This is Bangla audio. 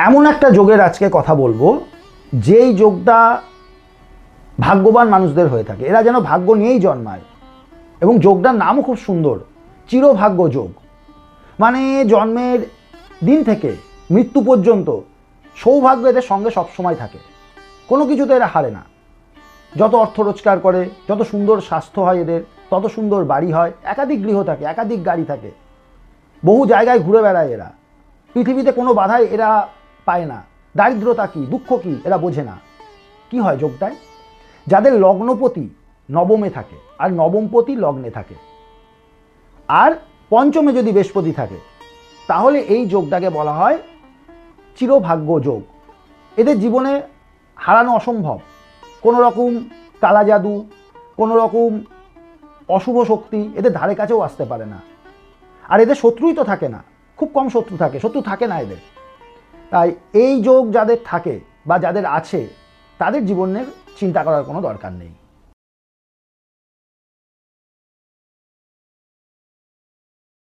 এমন একটা যোগের আজকে কথা বলবো যেই যোগটা ভাগ্যবান মানুষদের হয়ে থাকে। এরা যেন ভাগ্য নিয়েই জন্মায় এবং যোগটার নামও খুব সুন্দর, চিরভাগ্য যোগ। মানে জন্মের দিন থেকে মৃত্যু পর্যন্ত সৌভাগ্য এদের সঙ্গে সবসময় থাকে, কোনো কিছুতে এরা হারে না। যত অর্থ রোজগার করে, যত সুন্দর স্বাস্থ্য হয় এদের, তত সুন্দর বাড়ি হয়, একাধিক গৃহ থাকে, একাধিক গাড়ি থাকে, বহু জায়গায় ঘুরে বেড়ায় এরা। পৃথিবীতে কোনো বাধাই এরা পায় না। দারিদ্রতা কী, দুঃখ কী এরা বোঝে না। কি হয় যোগটায়? যাদের লগ্নপতি নবমে থাকে আর নবমপতি লগ্নে থাকে আর পঞ্চমে যদি বৃহস্পতি থাকে, তাহলে এই যোগটাকে বলা হয় চিরভাগ্য যোগ। এদের জীবনে হারানো অসম্ভব। কোনো রকম কালা জাদু, কোনো রকম অশুভ শক্তি এদের ধারে কাছেও আসতে পারে না। আর এদের শত্রুই তো থাকে না, খুব কম শত্রু থাকে, শত্রু থাকে না এদের। তাই এই যোগ যাদের থাকে বা যাদের আছে, তাদের জীবনের চিন্তা করার কোনো দরকার নেই।